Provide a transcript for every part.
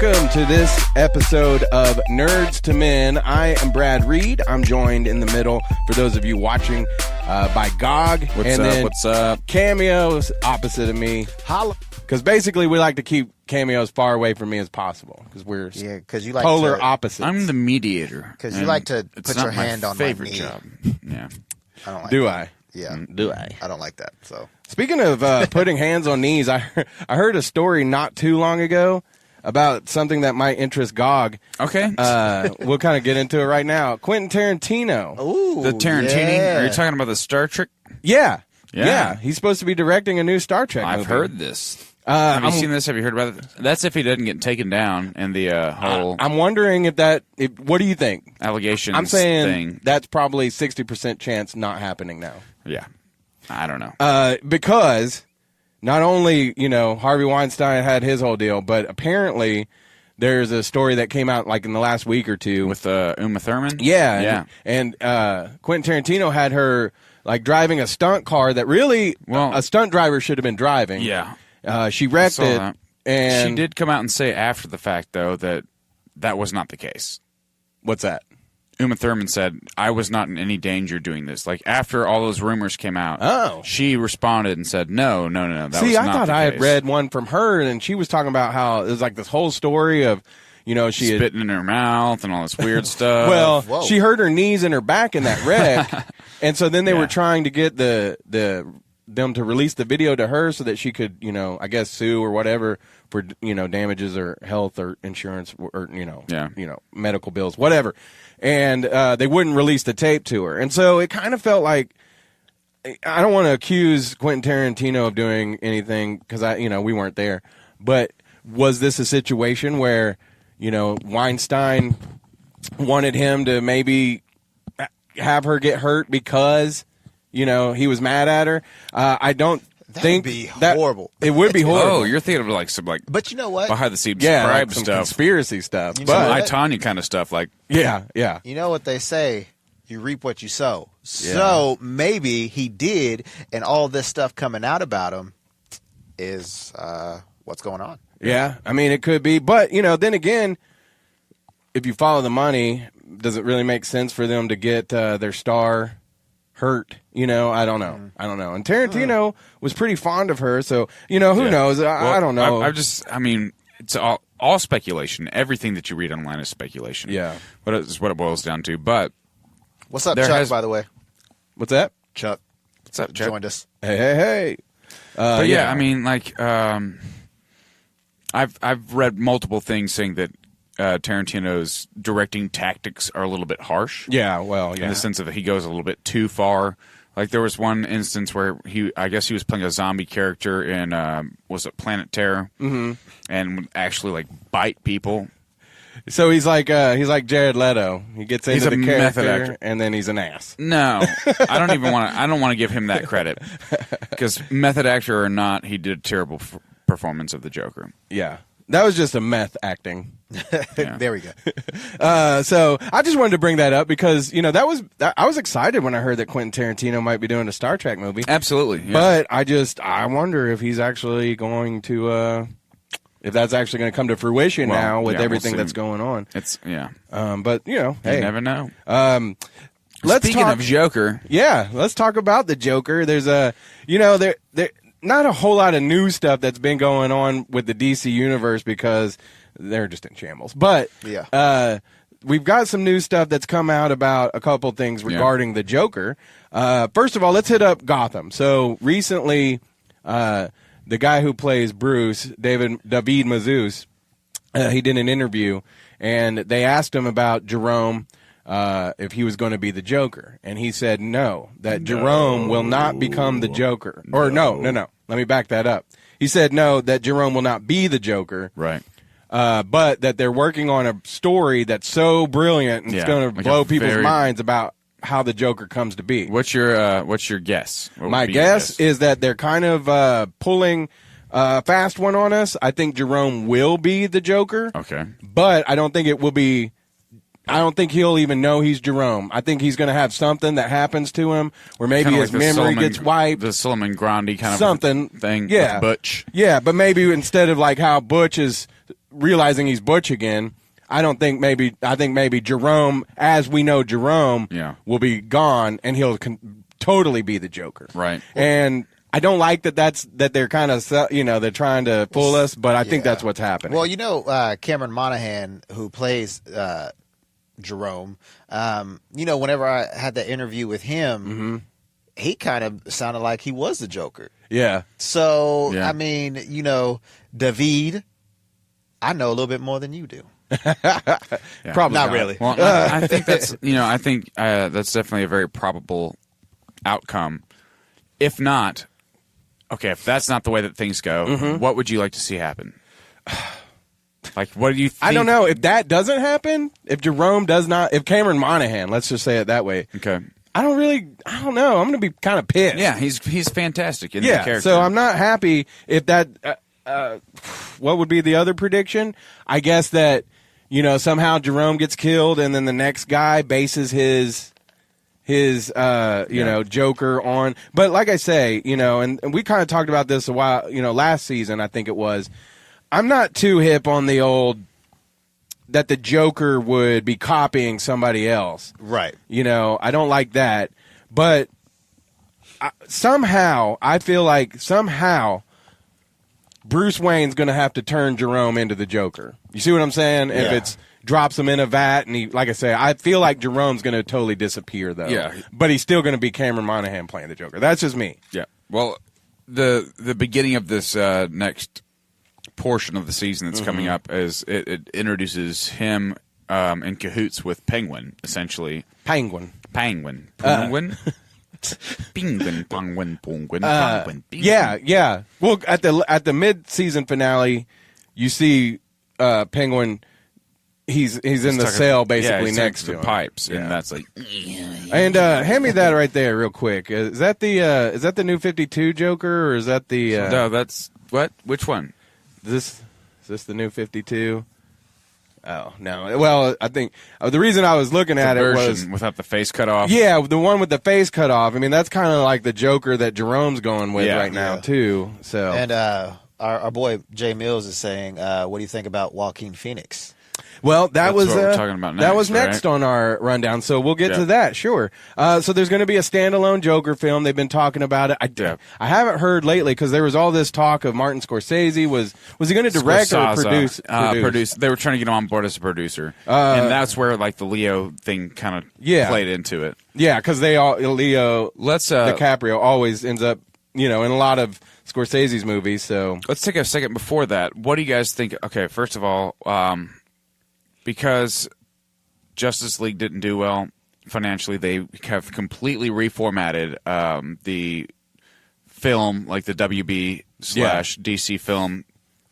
Welcome to this episode of Nerds to Men. I am Brad Reed. I'm joined in the middle, for those of you watching, by Gog. What's up? Cameo's opposite of me. Holla. Because basically we like to keep Cameo as far away from me as possible. Because we're you like polar opposites. I'm the mediator. Because you like to put your hand on my knee. Job. Yeah. I don't like Do that. I? Yeah. Do I? I don't like that. So Speaking of putting hands on knees, I heard a story not too long ago about something that might interest Gog. Okay. We'll kind of get into it right now. Quentin Tarantino. Ooh, the Tarantino. yeah. Are you talking about the Star Trek? Yeah. Yeah. He's supposed to be directing a new Star Trek movie. I've heard this. Have you seen this? Have you heard about it? That's if he doesn't get taken down in the whole I'm wondering if what do you think? allegations I'm saying thing. that's probably 60% chance not happening now. Yeah. I don't know. Because not only, Harvey Weinstein had his whole deal, but apparently there's a story that came out like in the last week or two. With Uma Thurman? Yeah. Yeah. And Quentin Tarantino had her like driving a stunt car that really a stunt driver should have been driving. Yeah. She wrecked it. That. And she did come out and say after the fact, though, that was not the case. What's that? Uma Thurman said, I was not in any danger doing this. Like, after all those rumors came out, she responded and said, no, that was not the case. See, I thought I had read one from her, and she was talking about how it was like this whole story of, she spitting in her mouth and all this weird stuff. Well, she hurt her knees and her back in that wreck, and so then they were trying to get them to release the video to her so that she could, I guess sue or whatever for, damages or health or insurance or, medical bills, whatever. And they wouldn't release the tape to her. And so it kind of felt like, I don't want to accuse Quentin Tarantino of doing anything because we weren't there. But was this a situation where, Weinstein wanted him to maybe have her get hurt because, he was mad at her? I don't think would be horrible. It would be horrible. Oh, you're thinking of like some But you know what? behind the scenes like some stuff, conspiracy stuff. You know But what? I, Tanya kind of stuff. Like yeah. You know what they say? You reap what you sow. So maybe he did, and all this stuff coming out about him is what's going on. Yeah, I mean, it could be. But, then again, if you follow the money, does it really make sense for them to get their star hurt? I don't know. I don't know. And Tarantino was pretty fond of her, so, who knows? I don't know. It's all speculation. Everything that you read online is speculation. Yeah. What is what it boils down to. But What's up, Chuck, by the way? What's that? Chuck. What's up, Chuck? Joined us. Hey. But I mean, like, I've read multiple things saying that Tarantino's directing tactics are a little bit harsh. Yeah, well, yeah. In the sense of he goes a little bit too far. Like there was one instance where I guess he was playing a zombie character in, was it Planet Terror? Mm-hmm. And would actually like bite people. So he's like Jared Leto. He gets into the method character actor. and then he's an ass. No, I don't want to give him that credit because method actor or not, he did a terrible performance of the Joker. Yeah. That was just a meth acting. There we go. So I just wanted to bring that up because, I was excited when I heard that Quentin Tarantino might be doing a Star Trek movie. Absolutely. Yeah. But I wonder if he's actually going to, if that's actually going to come to fruition now with everything that's going on. But, you never know. Speaking of Joker. Yeah, let's talk about the Joker. There's there not a whole lot of new stuff that's been going on with the DC universe because they're just in shambles. But we've got some new stuff that's come out about a couple things regarding the Joker. First of all, let's hit up Gotham. So recently, the guy who plays Bruce, David Mazouz, he did an interview, and they asked him about Jerome, if he was going to be the Joker. And he said Jerome will not become the Joker. Or no. Let me back that up. He said no, that Jerome will not be the Joker. Right. But that they're working on a story that's so brilliant and it's going to blow people's minds about how the Joker comes to be. What's your guess? My guess is that they're kind of pulling a fast one on us. I think Jerome will be the Joker. Okay. But I don't think it will be... I don't think he'll even know he's Jerome. I think he's going to have something that happens to him where maybe his memory gets wiped. The Solomon Grundy kind of something thing with Butch. Yeah, but maybe instead of like how Butch is realizing he's Butch again. I think maybe Jerome, as we know Jerome, will be gone, and he'll totally be the Joker. Right. And I don't like that they're kind of, they're trying to fool us, but I think that's what's happening. Well, Cameron Monaghan, who plays Jerome, whenever I had that interview with him, he kind of sounded like he was the Joker. Yeah. So, I mean, David, I know a little bit more than you do. Probably not really. Well, I think that's that's definitely a very probable outcome. If not, okay, if that's not the way that things go, what would you like to see happen? Like, what do you think? I don't know. If that doesn't happen, if Cameron Monaghan, let's just say it that way. Okay. I don't know. I'm going to be kind of pissed. Yeah, he's fantastic in the character. So I'm not happy if that, what would be the other prediction? I guess that, somehow Jerome gets killed and then the next guy bases his Joker on. But like I say, and we kind of talked about this a while, last season, I think it was. I'm not too hip on the old that the Joker would be copying somebody else. Right. I don't like that. But I feel like Bruce Wayne's going to have to turn Jerome into the Joker. You see what I'm saying? Yeah. If it's drops him in a vat, and he, like I say, I feel like Jerome's going to totally disappear, though. Yeah. But he's still going to be Cameron Monaghan playing the Joker. That's just me. Yeah. Well, the beginning of this next portion of the season that's coming up is it introduces him in cahoots with Penguin, essentially. Penguin. Penguin. Yeah. Well, at the mid-season finale, you see Penguin. He's in the cell basically next to him. Pipes, and that's like. And hand me that right there, real quick. Is that the new 52 Joker, or is that the? No, that's what? Which one? Is this the new 52? Oh no! Well, I think the reason I was looking at it was without the face cut off. Yeah, the one with the face cut off. I mean, that's kind of like the Joker that Jerome's going with right now too. So, and our boy Jay Mills is saying, "What do you think about Joaquin Phoenix?" Well, that's what we're talking about next, that was next right? on our rundown, so we'll get to that, sure. So there's going to be a standalone Joker film. They've been talking about it. I haven't heard lately because there was all this talk of Martin Scorsese. Was he going to direct or produce? They were trying to get him on board as a producer, and that's where like the Leo thing kind of played into it. Yeah, because Leo DiCaprio always ends up in a lot of Scorsese's movies. So let's take a second before that. What do you guys think? Okay, first of all. Because Justice League didn't do well financially, they have completely reformatted the film, like the WB/DC film,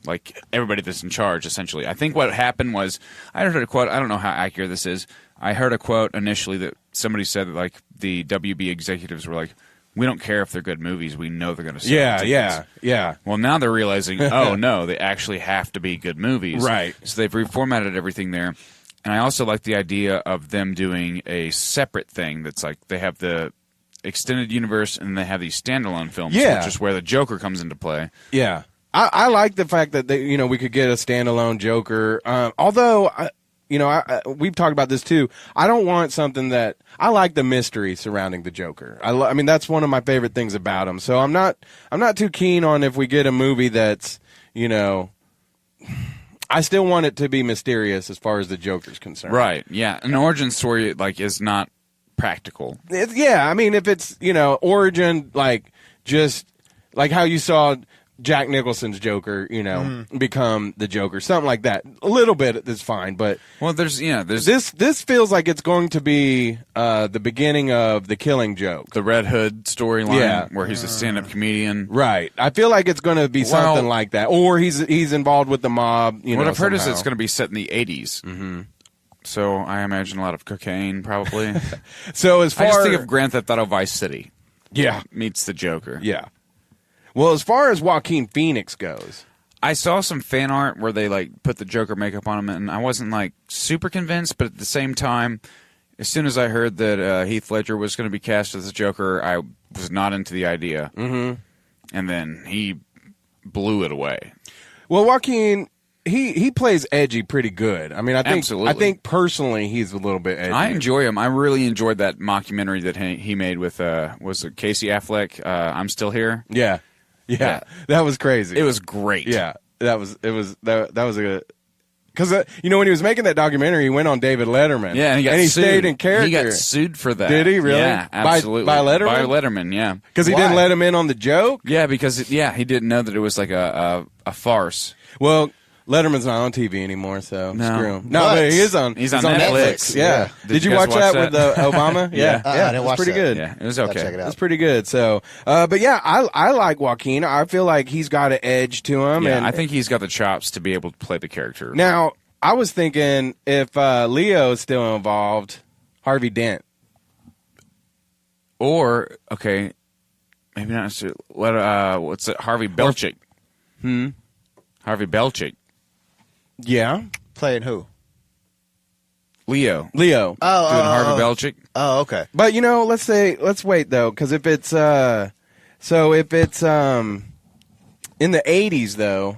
like everybody that's in charge, essentially. I think what happened was, I heard a quote, I don't know how accurate this is, I heard a quote initially that somebody said that like the WB executives were like, we don't care if they're good movies. We know they're going to sell tickets. Yeah. Well, now they're realizing, oh, no, they actually have to be good movies. Right. So they've reformatted everything there. And I also like the idea of them doing a separate thing that's like they have the extended universe and they have these standalone films, which is where the Joker comes into play. Yeah. I like the fact that we could get a standalone Joker. Although... we've talked about this too. I don't want something that I like the mystery surrounding the Joker. I mean, that's one of my favorite things about him. So I'm not too keen on if we get a movie that's, I still want it to be mysterious as far as the Joker's concerned. Right. Yeah. An origin story is not practical. I mean, if it's origin just like how you saw Jack Nicholson's Joker, become the Joker, something like that. A little bit is fine, but there's this feels like it's going to be the beginning of the Killing Joke, the Red Hood storyline, where he's a stand-up comedian. Right. I feel like it's going to be something like that, or he's involved with the mob. What I've heard is it's going to be set in the 80s. Mm-hmm. So I imagine a lot of cocaine, probably. So as far I just think of Grand Theft Auto Vice City. Yeah, meets the Joker. Yeah. Well, as far as Joaquin Phoenix goes, I saw some fan art where they put the Joker makeup on him, and I wasn't super convinced. But at the same time, as soon as I heard that Heath Ledger was going to be cast as the Joker, I was not into the idea. Mm-hmm. And then he blew it away. Well, Joaquin, he plays edgy pretty good. I mean, I think personally he's a little bit edgy. I enjoy him. I really enjoyed that mockumentary that he made with was it Casey Affleck? I'm Still Here. Yeah, that was crazy. It was great. Yeah, that was a. Because when he was making that documentary, he went on David Letterman. Yeah, and he stayed in character. He got sued for that. Did he really? Yeah, absolutely. By Letterman? By Letterman, yeah. Because he didn't let him in on the joke. Yeah, because he didn't know that it was like a farce. Well, Letterman's not on TV anymore, so screw him. No, but he is on. He's on Netflix. Yeah. Did you watch that with Obama? Yeah, I didn't watch pretty that. good. Yeah, it was okay. Check it out. It's pretty good. So, but yeah, I like Joaquin. I feel like he's got an edge to him. Yeah, and I think he's got the chops to be able to play the character. Now, I was thinking if Leo's still involved, Harvey Dent. Or, okay, maybe not. What's it? Harvey Belchick. Harvey Belchick. Yeah. Playing who? Leo. Oh, doing Harvey Belchick. Oh, okay. But let's wait though, because if it's in the 80s though,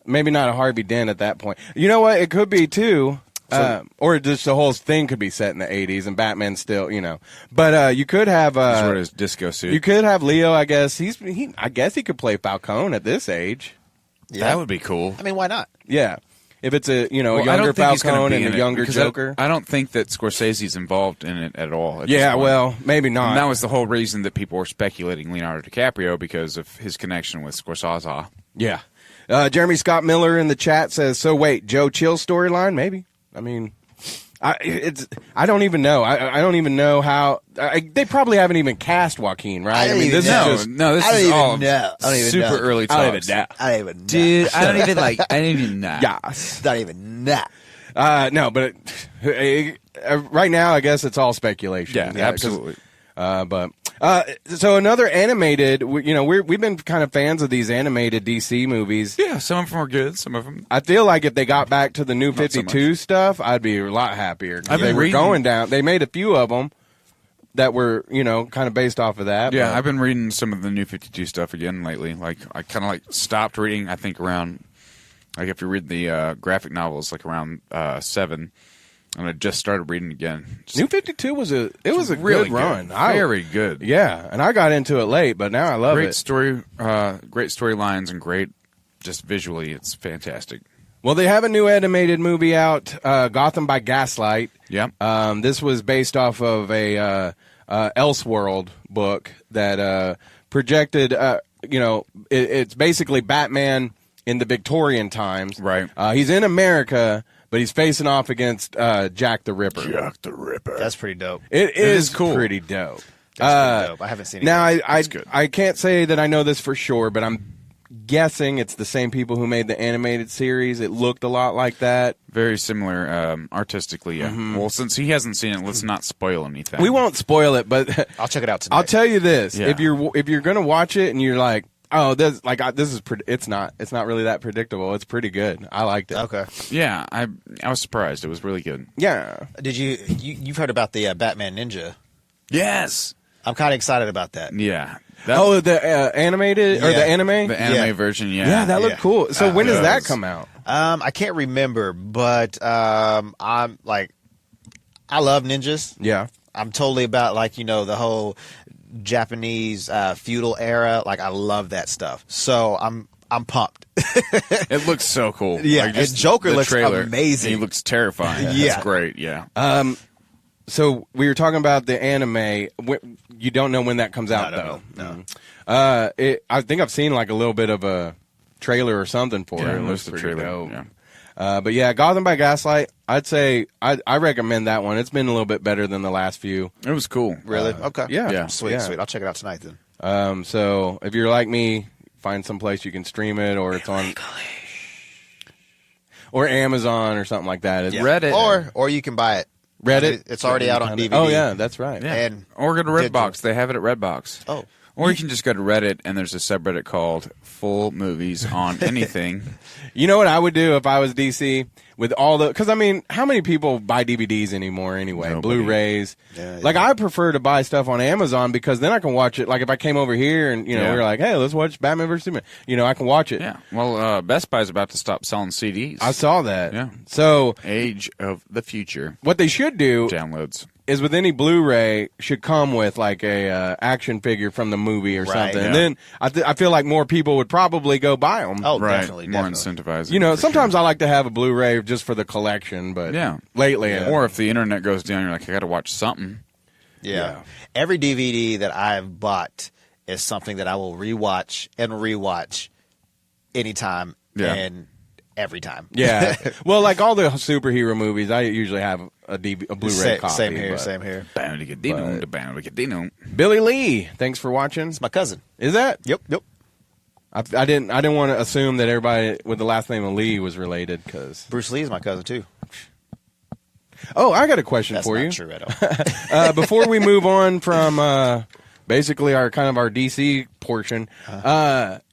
maybe not a Harvey Dent at that point. You know what? It could be too. Or just the whole thing could be set in the 80s and Batman's still, But you could have He's wearing his disco suit. You could have Leo, I guess. I guess he could play Falcone at this age. Yeah. That would be cool. I mean, why not? Yeah. If it's a younger Falcone and a younger Joker. I don't think that Scorsese's involved in it at all. Yeah, well, maybe not. And that was the whole reason that people were speculating Leonardo DiCaprio because of his connection with Scorsese. Yeah. Jeremy Scott Miller in the chat says, so wait, Joe Chill storyline? Maybe. I mean, I don't even know. I don't even know how. They probably haven't even cast Joaquin, right? This is all super early talks. I don't even know. Dude, I don't even know. Yes. Don't even know. No, but right now, I guess it's all speculation. Yeah, absolutely. So another animated, we've been kind of fans of these animated DC movies. Yeah, some of them are good. Some of them. I feel like if they got back to the New 52 stuff, I'd be a lot happier. They were going down. They made a few of them that were, kind of based off of that. Yeah, I've been reading some of the New 52 stuff again lately. Like I kind of stopped reading. I think around if you read the graphic novels, around 7. And I just started reading again. New 52 was a really good run. Very good. Yeah, and I got into it late, but now I love great it. Story, great storylines, and great just visually. It's fantastic. Well, they have a new animated movie out, Gotham by Gaslight. Yep. This was based off of a Elseworld book that projected. It's basically Batman in the Victorian times. Right. He's in America. But he's facing off against Jack the Ripper. Jack the Ripper. That's pretty dope. It is cool. Pretty dope. That's pretty dope. I haven't seen it now, yet. I can't say that I know this for sure, but I'm guessing it's the same people who made the animated series. It looked a lot like that. Very similar artistically, yeah. Mm-hmm. Well, since he hasn't seen it, let's not spoil anything. We won't spoil it, but I'll check it out tonight. I'll tell you this. Yeah. If you're going to watch it and you're like, oh, this is it's not really that predictable. It's pretty good. I liked it. Okay. Yeah, I was surprised. It was really good. Yeah. Did you've heard about the Batman Ninja? Yes. I'm kind of excited about that. Yeah. The animated or the anime? The anime version, yeah. Yeah, that looked cool. So when does that come out? I can't remember, but I'm I love ninjas. Yeah. I'm totally about the whole Japanese feudal era. I love that stuff. So I'm pumped. It looks so cool. Yeah, and Joker looks amazing. He looks terrifying. Yeah. That's great. Yeah. So we were talking about the anime. You don't know when that comes out, though. No. I think I've seen a little bit of a trailer or something for it. It looks the pretty trailer. dope. Yeah. But yeah, Gotham by Gaslight. I'd say I recommend that one. It's been a little bit better than the last few. It was cool. Really? Okay. Yeah. Sweet. I'll check it out tonight then. So if you're like me, find some place you can stream it, or it's on, or Amazon or something like that. Yeah. Reddit, or you can buy it. Reddit. It's already out on DVD. Oh yeah, that's right. Yeah. And or go to Redbox. They have it at Redbox. Oh. Or you can just go to Reddit, and there's a subreddit called Full Movies on Anything. You know what I would do if I was DC? With all the, because I mean, how many people buy DVDs anymore anyway? Nobody. Blu-rays. Like I prefer to buy stuff on Amazon because then I can watch it. Like if I came over here and we were like, hey, let's watch Batman vs Superman. I can watch it. Yeah. Well, Best Buy's about to stop selling CDs. I saw that. Yeah. So Age of the Future. What they should do Downloads. is with any Blu-ray should come with like a action figure from the movie or something. Yeah. And then I feel like more people would probably go buy them. Oh, Right. definitely. More incentivizing. Sometimes I like to have a Blu-ray just for the collection, but lately. Or if the internet goes down, you're like, I got to watch something. Yeah. Every DVD that I've bought is something that I will rewatch and rewatch anytime and every time. Yeah. Well, like all the superhero movies, I usually have a Blu-ray copy. Same here. Billy Lee, thanks for watching. It's my cousin. Is that? Yep. I didn't want to assume that everybody with the last name of Lee was related because Bruce Lee is my cousin too. Oh, I got a question That's for not you. true at all. Before we move on from basically our DC portion,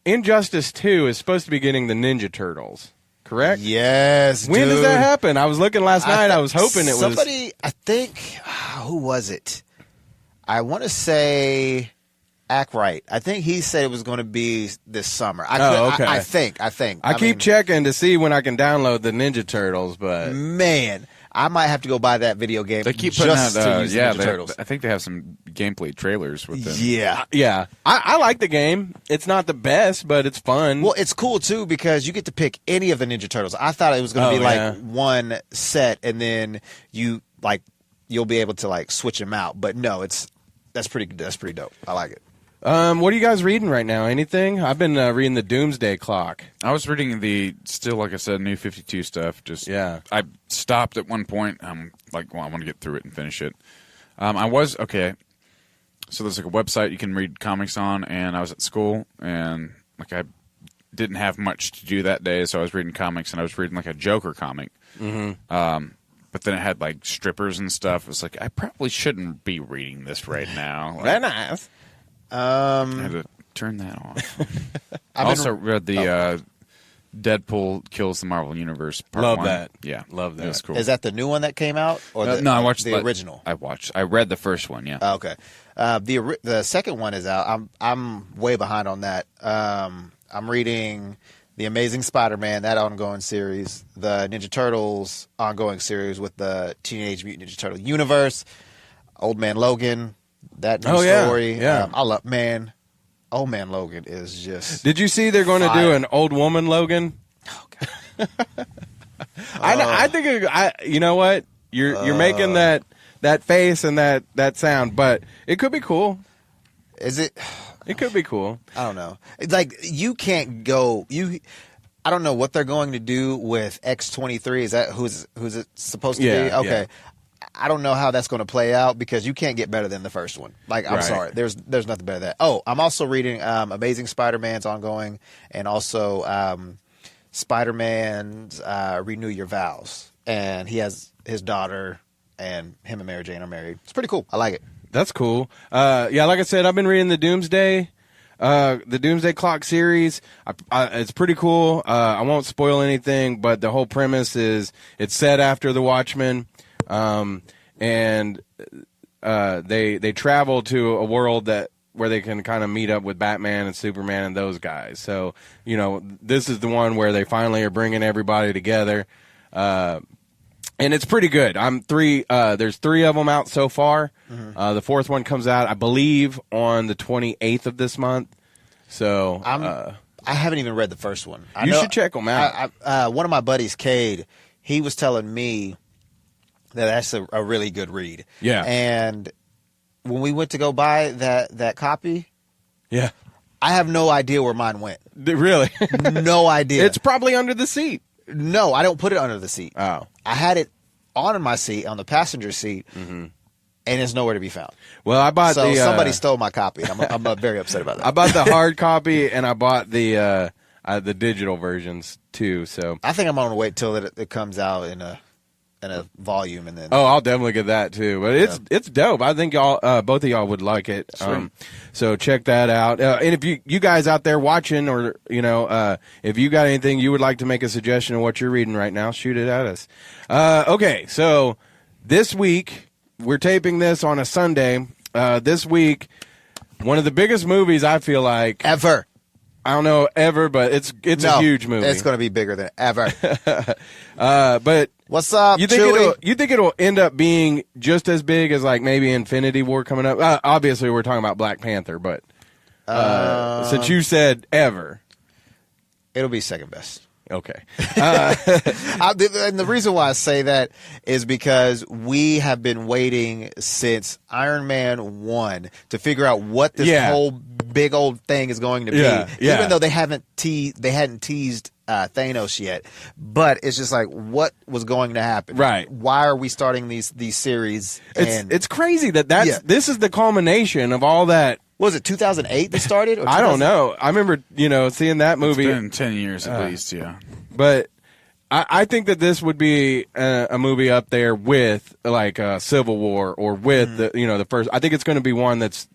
Injustice 2 is supposed to be getting the Ninja Turtles, correct? Yes. When does dude. that happen? I was looking last night. I was hoping it was somebody. I think who was it? I want to say Ackright. I think he said it was going to be this summer. Okay. I think. I keep checking to see when I can download the Ninja Turtles, but man, I might have to go buy that video game. They keep putting just out, to use the Ninja Turtles. I think they have some gameplay trailers with them. Yeah. I like the game. It's not the best, but it's fun. Well, it's cool too because you get to pick any of the Ninja Turtles. I thought it was going to be like one set, and then you'll be able to like switch them out. But no, that's pretty dope. I like it. What are you guys reading right now? Anything? I've been reading the Doomsday Clock. I was reading like I said, New 52 stuff. I stopped at one point. I'm like, well, I want to get through it and finish it. So there's like a website you can read comics on, and I was at school, and like I didn't have much to do that day, so I was reading comics, and I was reading like a Joker comic. Mm-hmm. But then it had like strippers and stuff. It was like, I probably shouldn't be reading this right now. Very nice. I had to turn that off. I also read the Deadpool Kills the Marvel Universe Part Love 1. that. Yeah. Love that. It was cool. Is that the new one that came out? Or no, I watched the original. I read the first one, yeah. Okay. The second one is out. I'm way behind on that. I'm reading The Amazing Spider-Man, that ongoing series, the Ninja Turtles ongoing series with the Teenage Mutant Ninja Turtle universe, Old Man Logan, that new story. Yeah. I love Old Man Logan is just. Did you see they're going to do an Old Woman Logan? Oh God. I think you know what you're making that face and that sound, but it could be cool. Is it? It could be cool. I don't know. It's like you can't go. I don't know what they're going to do with X-23. Is that who's it supposed to be? Okay. Yeah. I don't know how that's going to play out because you can't get better than the first one. Like, I'm sorry. There's nothing better than that. Oh, I'm also reading Amazing Spider-Man's ongoing and also Spider-Man's Renew Your Vows. And he has his daughter and him and Mary Jane are married. It's pretty cool. I like it. That's cool. Yeah, like I said, I've been reading the Doomsday Clock series. It's pretty cool. I won't spoil anything, but the whole premise is it's set after The Watchmen. And they travel to a world where they can kind of meet up with Batman and Superman and those guys. So, this is the one where they finally are bringing everybody together. And it's pretty good. There's 3 of them out so far. Mm-hmm. The 4th one comes out, I believe, on the 28th of this month. So I haven't even read the first one. You should check them out. One of my buddies, Cade, he was telling me that's a really good read. Yeah. And when we went to go buy that copy, yeah, I have no idea where mine went. Really? No idea. It's probably under the seat. No, I don't put it under the seat. Oh. I had it on my seat, on the passenger seat, and it's nowhere to be found. Well, I bought somebody stole my copy. I'm very upset about that. I bought the hard copy, and I bought the digital versions, too. So I think I'm going to wait till it comes out in a volume, and then I'll definitely get that too. But it's dope. I think y'all, both of y'all would like it. So check that out. And if you guys out there watching, or if you got anything you would like to make a suggestion of what you're reading right now, shoot it at us. Okay, so this week we're taping this on a Sunday. This week, one of the biggest movies I feel like ever. I don't know ever, but it's a huge movie. It's going to be bigger than ever. But what's up? You think it'll end up being just as big as like maybe Infinity War coming up? Obviously, we're talking about Black Panther, but since you said ever, it'll be second best. Okay. And the reason why I say that is because we have been waiting since Iron Man 1 to figure out what this whole big old thing is going to be. Even though they hadn't teased Thanos yet. But it's just like, what was going to happen? Right. Why are we starting these series? It's crazy this is the culmination of all that. Was it 2008 that started? Or I don't know. I remember, seeing that movie. It's been 10 years at least, yeah. But I think that this would be a movie up there with like Civil War or with the first. I think it's going to be one that's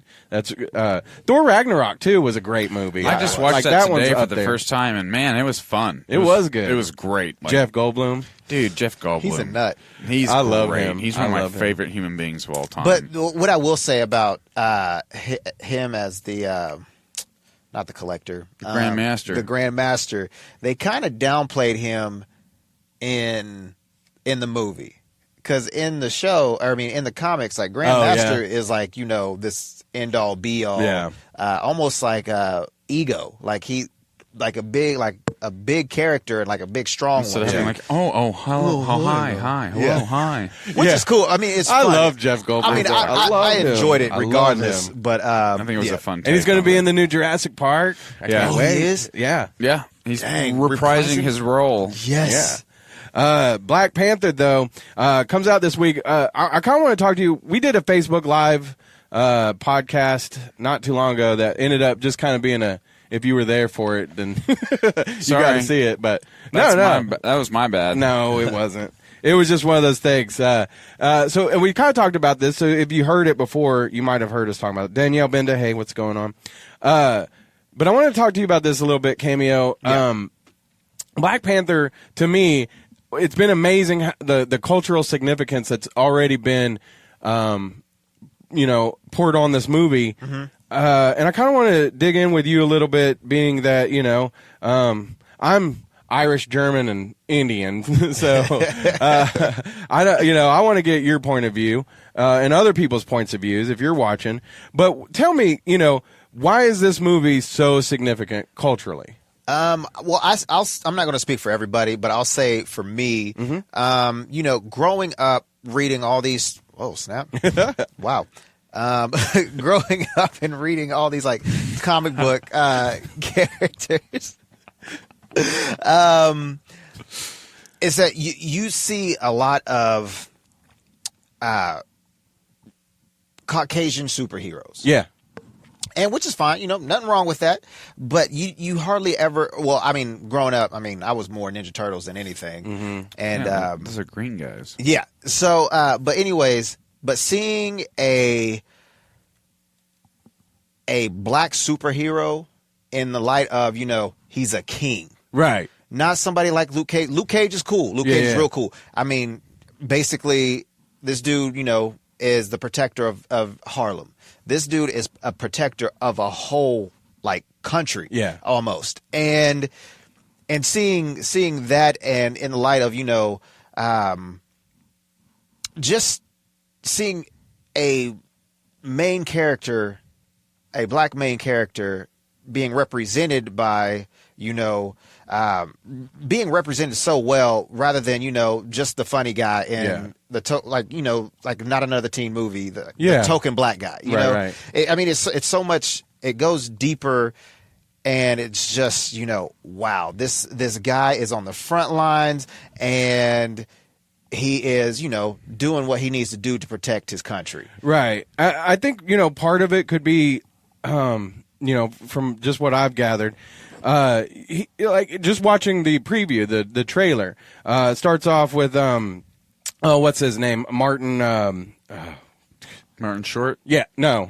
Thor Ragnarok too was a great movie. I just watched that today for the first time, and man, it was fun. It was good. It was great. Like, Jeff Goldblum. Dude, Jeff Goldblum. He's a nut. I love him. He's one of my favorite human beings of all time. But what I will say about him as the not the Collector, the Grand Master, they kind of downplayed him in the movie, because in the show, in the comics, like Grand Master is like this end all be all, almost like ego, like he. Like a big character and like a big strong one. Like hello, hi, hello, hi, which is cool. It's I fun. love Jeff Goldblum. I enjoyed it regardless. But I think it was a fun. And he's going to be in the new Jurassic Park. He is. Yeah. He's reprising his role. Yes. Yeah. Black Panther though comes out this week. I kind of want to talk to you. We did a Facebook Live podcast not too long ago that ended up just kind of being if you were there for it, then you got to see it. But that was my bad. No, it wasn't. It was just one of those things. And we kind of talked about this. So if you heard it before, you might have heard us talking about it. Danielle Benda, hey, what's going on? But I want to talk to you about this a little bit, Cameo. Yeah. Black Panther, to me, it's been amazing the cultural significance that's already been, poured on this movie. Mm-hmm. And I kind of want to dig in with you a little bit, being that, I'm Irish, German, and Indian. So, I want to get your point of view, and other people's points of views if you're watching. But tell me, why is this movie so significant culturally? Well, I'm not going to speak for everybody, but I'll say for me, growing up reading all these, oh snap. Wow. Growing up and reading all these like comic book characters, is that you see a lot of Caucasian superheroes. Yeah. And which is fine, nothing wrong with that. But you hardly ever. Well, growing up, I was more Ninja Turtles than anything. Mm-hmm. And those are green guys. Yeah. So, but anyways. But seeing a black superhero in the light of, he's a king. Right. Not somebody like Luke Cage. Luke Cage is cool. Luke Cage is real cool. Basically, this dude, is the protector of Harlem. This dude is a protector of a whole, country. Yeah. Almost. And seeing that, and in the light of, just seeing a main character, a black main character, being represented by, being represented so well, rather than, just the funny guy in like Not Another Teen Movie, the token black guy. You know, right. It's so much. It goes deeper. And it's just, wow, this guy is on the front lines, and he is, doing what he needs to do to protect his country. Right. I think, part of it could be, from just what I've gathered, just watching the preview, the trailer, starts off with, oh, what's his name? Martin. Martin Short? Yeah, no.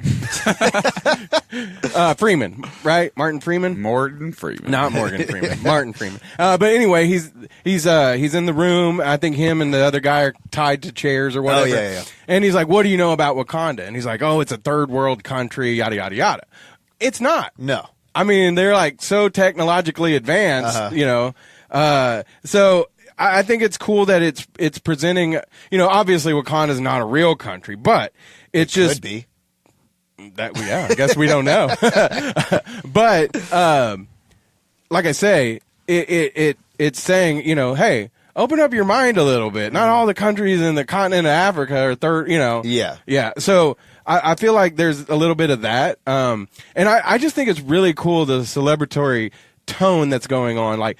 Freeman, right? Martin Freeman? Morgan Freeman. Not Morgan Freeman. Martin Freeman. But anyway, he's in the room. I think him and the other guy are tied to chairs or whatever. Oh, yeah. And he's like, what do you know about Wakanda? And he's like, oh, it's a third world country, yada, yada, yada. It's not. No. I mean, they're like so technologically advanced, you know. So I think it's cool that it's presenting, you know, obviously Wakanda is not a real country, but it's just could be. That I guess we don't know. But like I say, it's saying, you know, hey, open up your mind a little bit. Not all the countries in the continent of Africa are third, you know. Yeah. So I feel like there's a little bit of that. And I just think it's really cool, the celebratory tone that's going on. Like,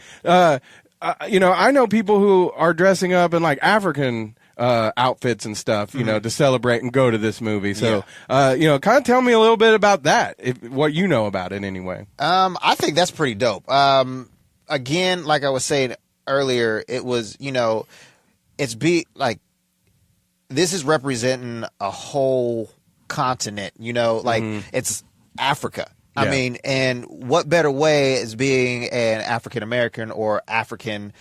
you know, I know people who are dressing up in like African outfits and stuff, you know, to celebrate and go to this movie. So, you know, kind of tell me a little bit about that, what you know about it anyway. I think that's pretty dope. Again, like I was saying earlier, it was, you know, this is representing a whole continent, you know, like it's Africa. I mean, and what better way is being an African American or African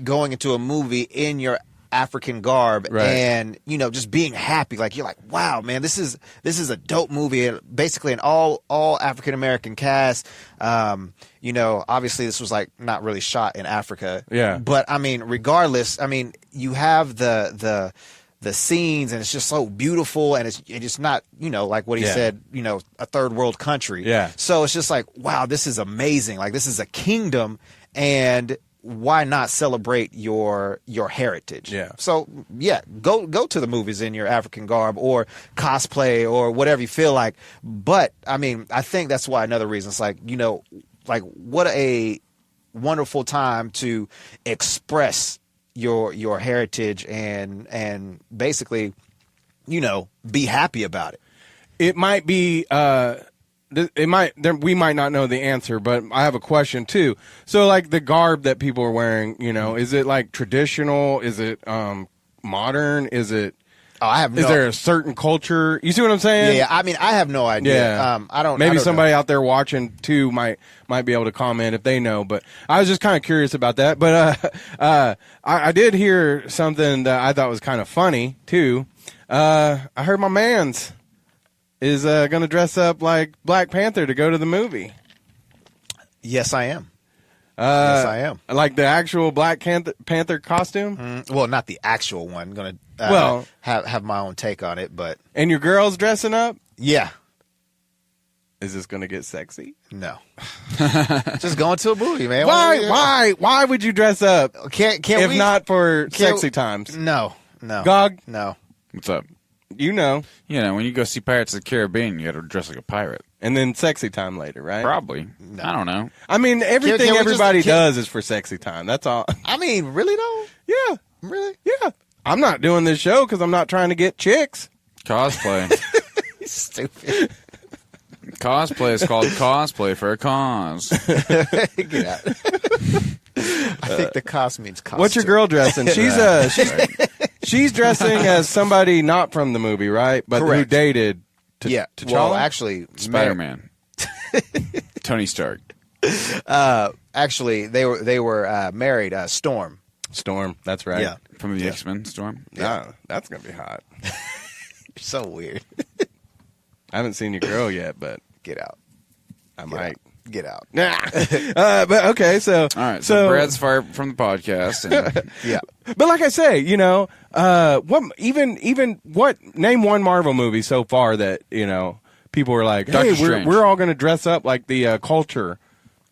going into a movie in your African garb, and you know, just being happy, like you're like, wow, man, this is a dope movie. Basically, an all African American cast. You know, obviously this was like not really shot in Africa, but I mean, regardless, I mean, you have the scenes, and it's just so beautiful, and it's not, you know, like what he said, you know, a third world country. So it's just like, wow, this is amazing. Like, this is a kingdom, and why not celebrate your heritage? So go to the movies in your African garb or cosplay or whatever you feel like. But I mean, I think that's why another reason, it's like, you know, like what a wonderful time to express your heritage and basically, you know, be happy about it. It might be we might not know the answer, but I have a question too. So like the garb that people are wearing, you know, is it like traditional? Is it modern? Is it Is there a certain culture? You see what I'm saying? Yeah. I mean, I have no idea. Yeah. I don't. Maybe I don't somebody know. out there watching too might be able to comment if they know. But I was just kind of curious about that. But I did hear something that I thought was kind of funny too. I heard my man's is going to dress up like Black Panther to go to the movie. Yes, I am. Yes, I am. Like the actual Black Panther costume? Well, not the actual one. I'm going to have my own take on it, but... And your girl's dressing up? Yeah. Is this going to get sexy? No. Just going to a movie, man. Why would you dress up if not for sexy times? No. Gog? No. What's up? You know. You know, when you go see Pirates of the Caribbean, you got to dress like a pirate. And then sexy time later, right? Probably. No. I don't know. I mean, everything everybody does is for sexy time. That's all. I mean, really though? Yeah. Really? Yeah. I'm not doing this show because I'm not trying to get chicks. Cosplay. Stupid. Cosplay is called cosplay for a cause. Get out. I think the cos means costume. What's your girl dressing? She's dressing as somebody not from the movie, right? But Correct. who dated T'Challa? Well, actually, Spider-Man. Tony Stark. Actually, they were married. Storm. Storm, that's right. Yeah. From the X-Men, Storm. Yeah, that's gonna be hot. You're so weird. I haven't seen your girl yet, but Get out. I might. Get out. But okay, so All right, so Brad's fired from the podcast. And Yeah. But like I say, you know, name one Marvel movie so far that, you know, people were like, Doctor hey, Strange. we're all going to dress up like the culture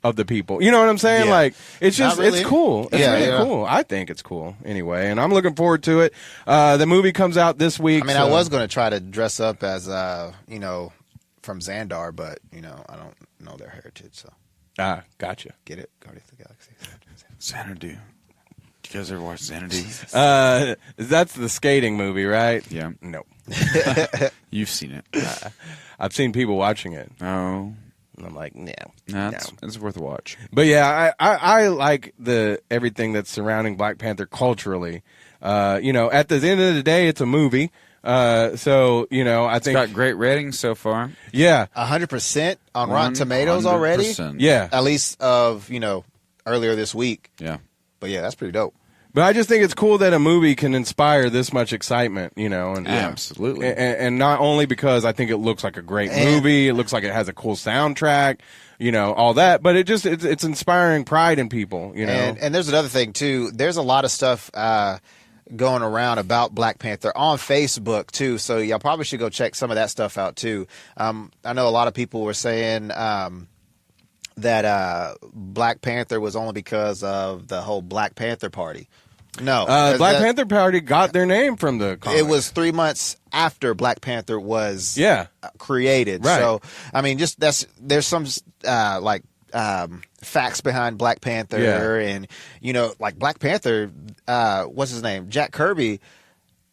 of the people. You know what I'm saying? Yeah. Like, it's just, Not really. it's cool. It's really cool. I think it's cool anyway, and I'm looking forward to it. The movie comes out this week. I mean, so. I was going to try to dress up as, you know, from Xandar, but, you know, I don't know their heritage, so. Gotcha. Get it? Guardians of the Galaxy. Xanadu. Did you guys ever watch Xanadu? That's the skating movie, right? Yeah. No. You've seen it. I've seen people watching it. Oh. And I'm like, no. It's worth a watch. But yeah, I like everything that's surrounding Black Panther culturally. at the end of the day, it's a movie. So I think it's got great ratings so far. Yeah, 100% on Rotten Tomatoes already. Yeah, at least of earlier this week. Yeah, but yeah, that's pretty dope. But I just think it's cool that a movie can inspire this much excitement, and absolutely. And not only because I think it looks like a great movie, it looks like it has a cool soundtrack, all that, but it's inspiring pride in people, And there's another thing too. There's a lot of stuff going around about Black Panther on Facebook too, so y'all probably should go check some of that stuff out too. I know a lot of people were saying that Black Panther was only because of the whole Black Panther Party. No, Black Panther Party got their name from the comic. It was 3 months after Black Panther was created. Right. So I mean, there's some facts behind Black Panther, and like Black Panther, what's his name, Jack Kirby,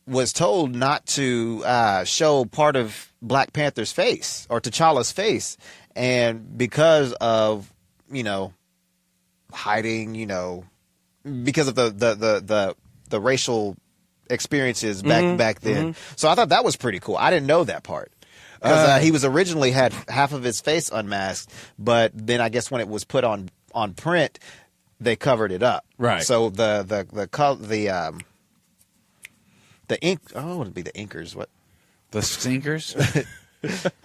was told not to show part of Black Panther's face or T'Challa's face, and because of hiding, because of the racial experiences back then. So I thought that was pretty cool. I didn't know that part. Because he was originally had half of his face unmasked, but then I guess when it was put on print, they covered it up. Right. So the ink. Oh, it wouldn't be the inkers. What? The stinkers. But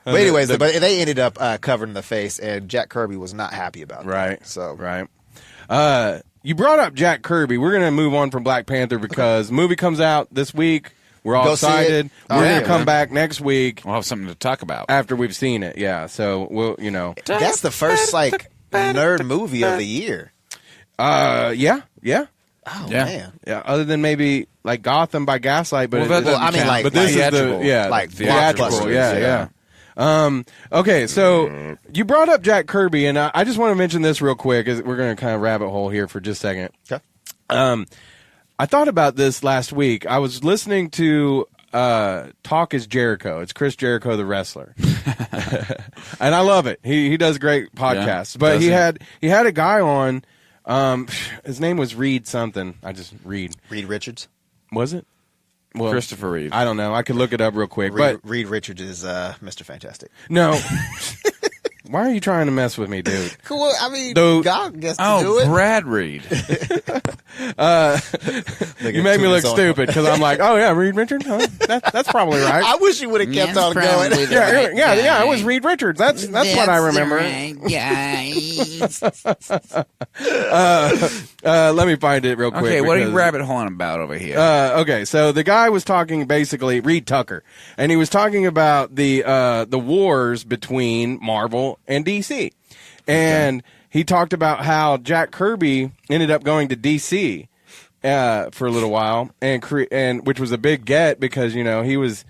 anyways, but they ended up covering the face, and Jack Kirby was not happy about that. Right. So right. You brought up Jack Kirby. We're gonna move on from Black Panther because the movie comes out this week. We're all excited. We're going to come back next week. We'll have something to talk about after we've seen it. Yeah, so we'll, That's the first nerd movie of the year. Yeah. Oh man. Yeah. Other than maybe like Gotham by Gaslight, but but this is theatrical. Yeah. Okay, so you brought up Jack Kirby, and I just want to mention this real quick. We're going to kind of rabbit hole here for just a second. Okay. I thought about this last week. I was listening to Talk is Jericho. It's Chris Jericho, the wrestler, and I love it. He does great podcasts. But he had a guy on. His name was Reed something. Reed Richards. Was it? Well, Christopher Reeve. I don't know. I could look it up real quick. Reed Richards is Mr. Fantastic. No. Why are you trying to mess with me, dude? Cool. I mean, God gets to do it. Brad Reed. You made me look stupid because I'm like, oh yeah, Reed Richards. Huh? That's probably right. I wish you would have kept on going. Yeah. It was Reed Richards. That's what I remember. Let me find it real quick. Okay, what are you rabbit holing about over here? Okay, so the guy was talking basically Reed Tucker, and he was talking about the wars between Marvel and DC, and he talked about how Jack Kirby ended up going to DC for a little while, and which was a big get because he was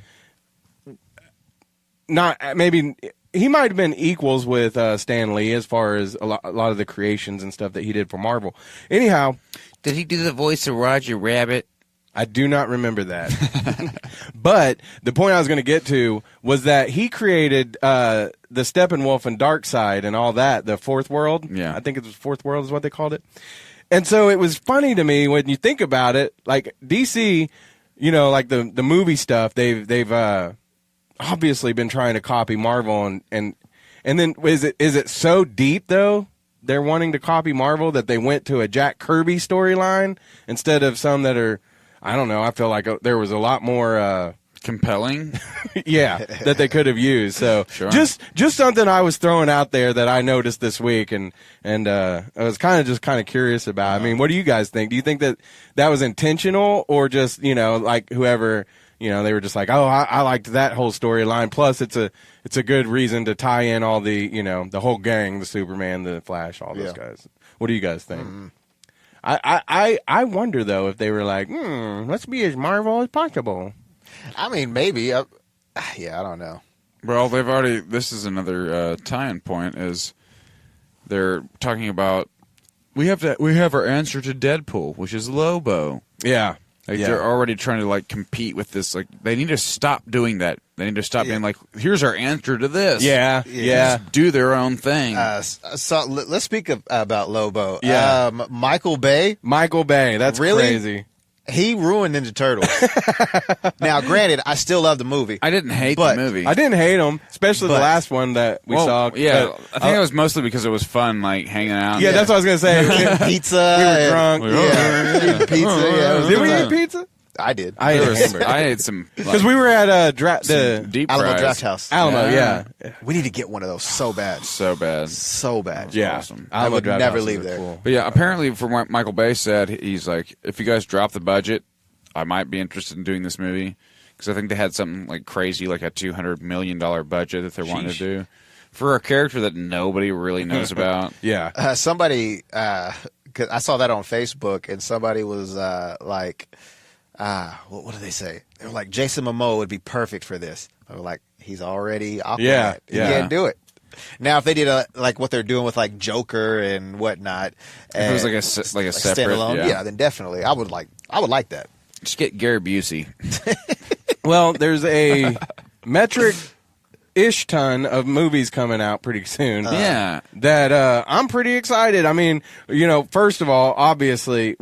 not maybe. He might have been equals with Stan Lee as far as a lot of the creations and stuff that he did for Marvel. Anyhow, did he do the voice of Roger Rabbit? I do not remember that. But the point I was going to get to was that he created the Steppenwolf and Darkseid and all that, the Fourth World. Yeah. I think it was Fourth World is what they called it. And so it was funny to me when you think about it, like DC, like the movie stuff, they've obviously been trying to copy Marvel and then is it so deep though? They're wanting to copy Marvel that they went to a Jack Kirby storyline instead of some that are, I don't know. I feel like there was a lot more compelling, that they could have used. So sure. just something I was throwing out there that I noticed this week, and I was kind of curious about. I mean, what do you guys think? Do you think that was intentional, or just like whoever they were just like, oh, I liked that whole storyline. Plus, it's a good reason to tie in all the the whole gang, the Superman, the Flash, all those guys. What do you guys think? Mm-hmm. I wonder though if they were like, let's be as Marvel as possible. I mean, maybe. I don't know. Well, they've already. This is another tie-in point. Is they're talking about we have our answer to Deadpool, which is Lopo. Yeah. They're already trying to compete with this. They need to stop doing that. They need to stop being like, here's our answer to this. Yeah. Just do their own thing. So let's speak about Lopo. Yeah. Michael Bay. That's really crazy. He ruined Ninja Turtles. Now, granted, I still love the movie. I didn't hate the movie. I didn't hate them, especially the last one that we saw. Yeah, I think it was mostly because it was fun, like hanging out. Yeah, that's what I was gonna say. Pizza. We were drunk. Yeah, pizza. Yeah, did we eat pizza? I did. I ate a hamburger. I ate some because we were at the deep Alamo fries. Draft House. Alamo. Yeah. We need to get one of those so bad. So bad. So bad. Yeah. Awesome. I would Draft never House leave is there. cool. But yeah, apparently from what Michael Bay said, he's like, if you guys drop the budget, I might be interested in doing this movie. Because I think they had something like crazy, like a $200 million budget that they're wanting to do. For a character that nobody really knows about. Yeah. Somebody, 'cause I saw that on Facebook, and somebody was like, what did they say? They were like, Jason Momoa would be perfect for this. I was like, he's already Aquaman. Yeah, He yeah. can't do it. Now, if they did like what they're doing with like Joker and whatnot, If it was like a separate, standalone, then definitely, I would like that. Just get Gary Busey. Well, there's a metric-ish ton of movies coming out pretty soon. Yeah. That I'm pretty excited. I mean, first of all, obviously,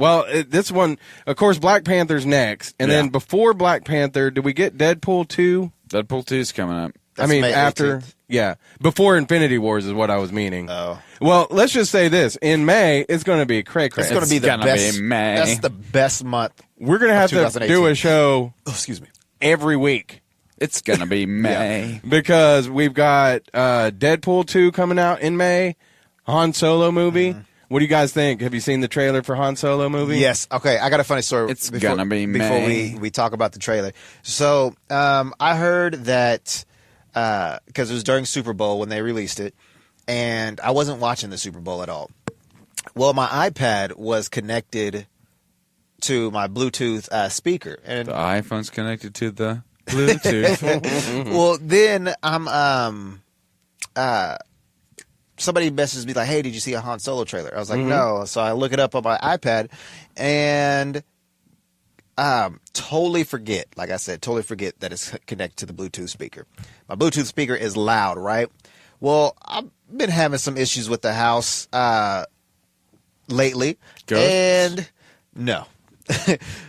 this one, of course, Black Panther's next. And then before Black Panther, did we get Deadpool 2? Deadpool 2 is coming up. That's I mean, May after, 18th. before Infinity Wars is what I was meaning. Oh. Well, let's just say this. In May, it's going to be cray-cray. It's going to be the gonna best. be May. That's the best month. We're going to have to 2018. do a show Excuse me. every week. It's going to be May. Because we've got Deadpool 2 coming out in May, Han Solo movie. What do you guys think? Have you seen the trailer for Han Solo movie? Yes. Okay, I got a funny story. It's gonna be before May. we talk about the trailer. So I heard that because it was during Super Bowl when they released it, and I wasn't watching the Super Bowl at all. Well, my iPad was connected to my Bluetooth speaker, and The iPhone's connected to the Bluetooth. well, then I'm somebody messaged me like, "Hey, did you see a Han Solo trailer?" I was like, "No." So I look it up on my iPad, and totally forget. Like I said, totally forget that it's connected to the Bluetooth speaker. My Bluetooth speaker is loud, right? Well, I've been having some issues with the house lately, Ghosts? and no.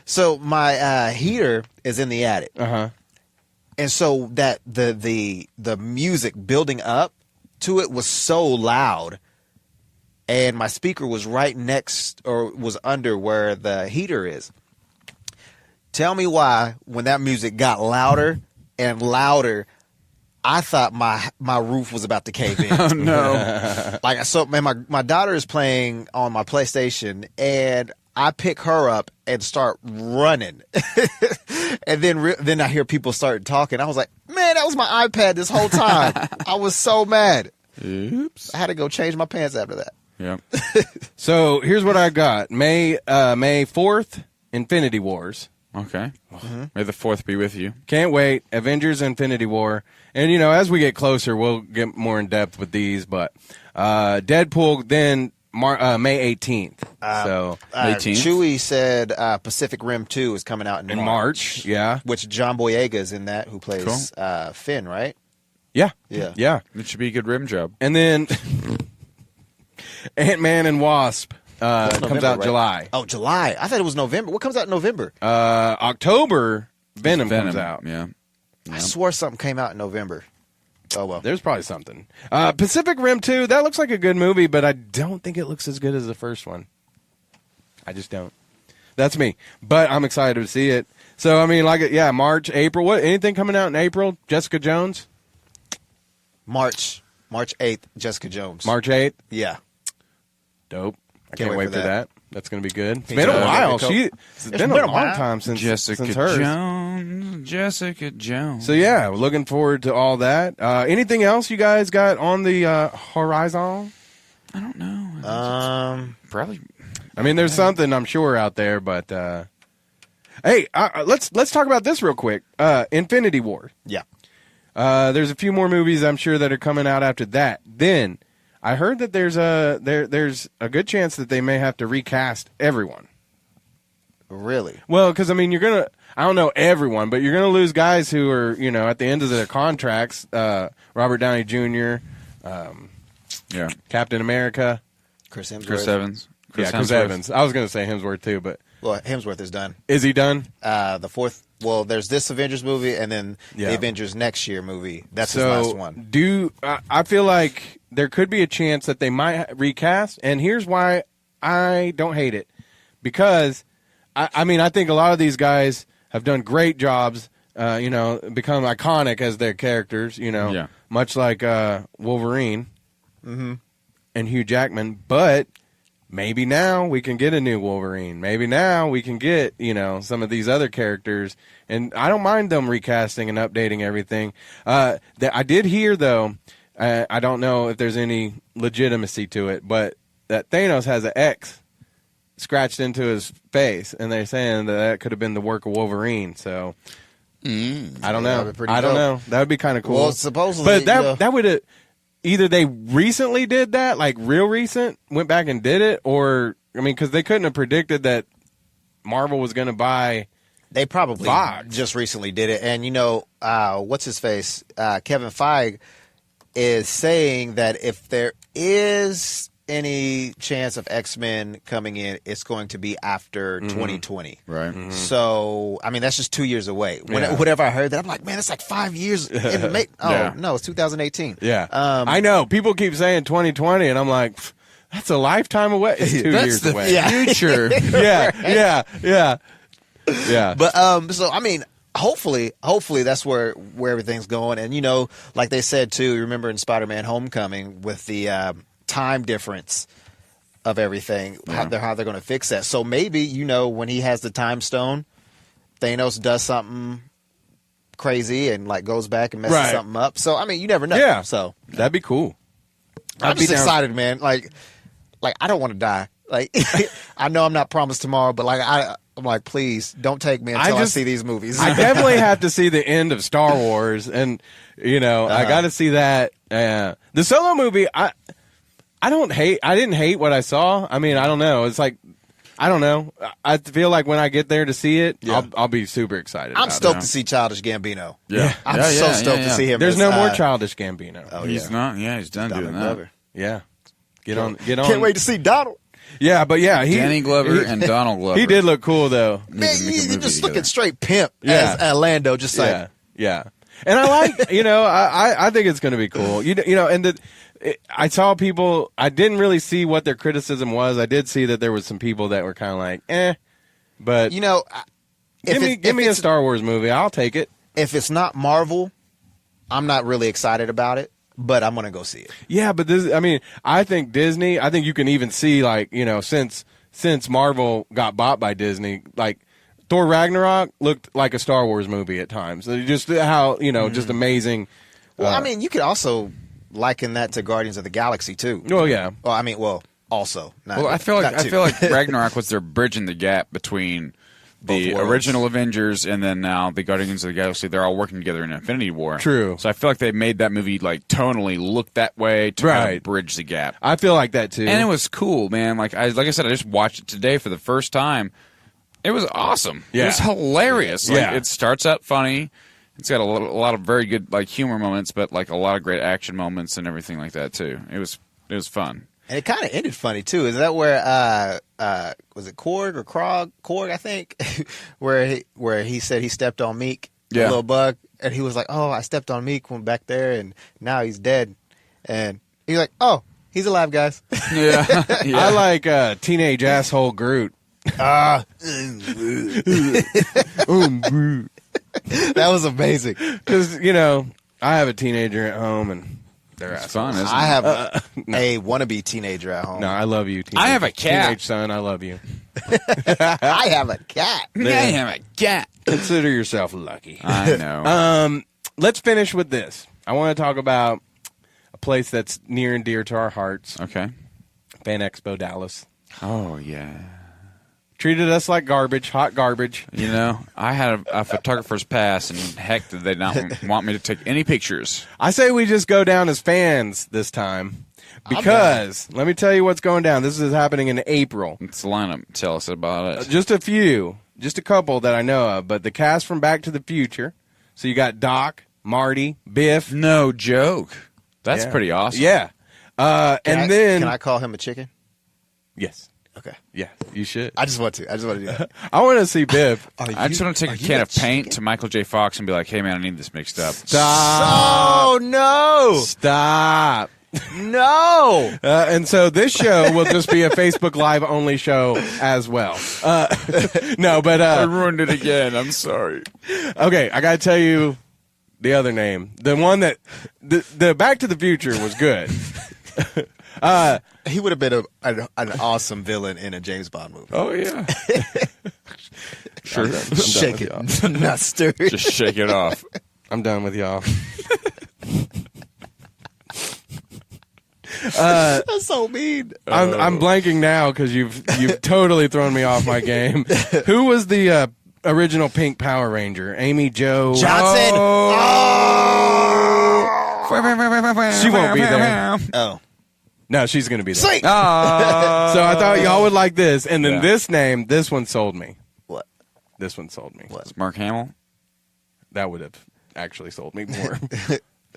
So my heater is in the attic, and so that the music building up to it was so loud, and my speaker was right next or was under where the heater is. Tell me why when that music got louder and louder, I thought my roof was about to cave in. Oh no. Like, so man, my daughter is playing on my PlayStation, and I pick her up and start running. And then I hear people start talking. I was like, man, that was my iPad this whole time. I was so mad. Oops. I had to go change my pants after that. Yep. So here's what I got. May 4th, Infinity Wars. Okay. May the 4th be with you. Can't wait. Avengers Infinity War. And, as we get closer, we'll get more in depth with these. But Deadpool then May 18th. So May 18th? Chewie said Pacific Rim 2 is coming out in March. Yeah. Which John Boyega is in that, who plays Finn, right? Yeah. Yeah. Yeah. It should be a good rim job. And then Ant-Man and Wasp comes November, out right? July. Oh, July. I thought it was November. What comes out in November? October, Venom comes out. Yeah. I swore something came out in November. Oh, well. There's probably something. Pacific Rim 2, that looks like a good movie, but I don't think it looks as good as the first one. I just don't. That's me. But I'm excited to see it. So, I mean, March, April. What? Anything coming out in April? Jessica Jones? March 8th, Jessica Jones. March 8th? Yeah. Dope. I Can't can't wait wait for for that. that. That's going to be good. It's Me been too. a while. It's It's been a been a long while. time since Jessica hers. Jones. Jessica Jones. So, yeah, we're looking forward to all that. Anything else you guys got on the horizon? I don't know. Probably. I mean, there's something I'm sure out there, but hey, let's talk about this real quick. Infinity War. Yeah. There's a few more movies I'm sure that are coming out after that. Then I heard that there's a good chance that they may have to recast everyone. Really? Well, because I mean, I don't know everyone, but you're gonna lose guys who are at the end of their contracts. Robert Downey Jr., Yeah. Captain America. Chris Hemsworth. Chris Evans. Chris Hemsworth. Evans. I was gonna say Hemsworth too, but Well, Hemsworth is done. Is he done? The fourth. Well, there's this Avengers movie, and then the Avengers next year movie. That's his last one. I feel like there could be a chance that they might recast, and here's why I don't hate it. Because, I mean, I think a lot of these guys have done great jobs, become iconic as their characters, much like Wolverine and Hugh Jackman, but maybe now we can get a new Wolverine. Maybe now we can get, some of these other characters. And I don't mind them recasting and updating everything. I did hear, though, I don't know if there's any legitimacy to it, but that Thanos has an X scratched into his face. And they're saying that could have been the work of Wolverine. So I don't know. I don't know. That would be kind of cool. Well, supposedly. But that would have. Either they recently did that, like real recent, went back and did it, or, because they couldn't have predicted that Marvel was going to buy. They probably Fox. Just recently did it. And, what's his face? Kevin Feige is saying that if there is any chance of X-Men coming in, it's going to be after 2020. Right. Mm-hmm. So, that's just 2 years away. Whenever I heard that, I'm like, man, it's like 5 years. No, it's 2018. Yeah. I know. People keep saying 2020, and I'm like, that's a lifetime away. It's 2 years away. Future. Yeah. But, hopefully that's where everything's going. And, like they said, too, you remember in Spider-Man Homecoming with the time difference of everything, how they're going to fix that. So maybe, when he has the time stone, Thanos does something crazy and goes back and messes something up. So you never know. Yeah. So that'd be cool. I'm just excited, man. Like I don't want to die. I know I'm not promised tomorrow, but I'm like, please don't take me until I see these movies. I definitely have to see the end of Star Wars, and I got to see that. The Solo movie, I didn't hate what I saw. I don't know. It's like, I don't know. I feel like when I get there to see it, I'll be super excited. I'm stoked to see Childish Gambino. Yeah. I'm so stoked to see him. There's no more Childish Gambino. Oh, he's not. Yeah, he's done doing that. Glover. Yeah. Get on. Can't wait to see Donald. Yeah, but Danny Glover and Donald Glover. He did look cool, though. Man, he's just looking straight pimp as Lando, just like. Yeah. And I like, I think it's going to be cool. And I saw people, I didn't really see what their criticism was. I did see that there was some people that were kind of like, but give me a Star Wars movie. I'll take it. If it's not Marvel, I'm not really excited about it, but I'm going to go see it. Yeah, but I think Disney, I think you can even see since Marvel got bought by Disney, Thor Ragnarok looked like a Star Wars movie at times. Just how, just amazing. Well, you could also liken that to Guardians of the Galaxy too. Oh yeah. Well, also. I feel like Ragnarok was their bridging the gap between the original Avengers and then now the Guardians of the Galaxy. They're all working together in Infinity War. True. So I feel like they made that movie tonally look that way to kind of bridge the gap. I feel like that too. And it was cool, man. Like I said, I just watched it today for the first time. It was awesome. Yeah. It was hilarious. It starts out funny. It's got a lot of very good humor moments, but a lot of great action moments and everything like that too. It was fun. And it kind of ended funny too. Is that where was it Korg or Korg? I think where he said he stepped on Meek, the little bug, and he was like, "Oh, I stepped on Meek when back there, and now he's dead." And he's like, "Oh, he's alive, guys." Yeah. I like teenage asshole Groot. That was amazing. Because, I have a teenager at home, and they're fun, isn't it? I have a wannabe teenager at home. No, I love you. I have a cat. Teenage son, I love you. I have a cat. I have a cat. Consider yourself lucky. I know. Let's finish with this. I want to talk about a place that's near and dear to our hearts. Okay. Fan Expo Dallas. Oh, yeah. Treated us like garbage, hot garbage. I had a photographer's pass, and heck, did they not want me to take any pictures? I say we just go down as fans this time. Because, let me tell you what's going down. This is happening in April. It's the lineup. Tell us about it. Just a couple that I know of. But the cast from Back to the Future. So you got Doc, Marty, Biff. No joke. That's pretty awesome. Yeah. Can I call him a chicken? Yes. Okay. Yeah, you should. I just want to do that. I want to see Biff. I just want to take a can of paint to Michael J. Fox and be like, hey, man, I need this mixed up. Stop. Oh, no. Stop. No. And so this show will just be a Facebook Live only show as well. No, but I ruined it again. I'm sorry. Okay, I got to tell you the other name. The one that the Back to the Future was good. He would have been an awesome villain in a James Bond movie. Oh, yeah. Sure. Shake it. Not stir it. Just shake it off. I'm done with y'all. That's so mean. I'm blanking now because you've totally thrown me off my game. Who was the original Pink Power Ranger? Amy Jo Johnson. She won't be there. Oh. No, she's going to be there. Sweet. So I thought y'all would like this, and then Yeah. this one sold me. What? This one sold me. What? Mark Hamill? That would have actually sold me more.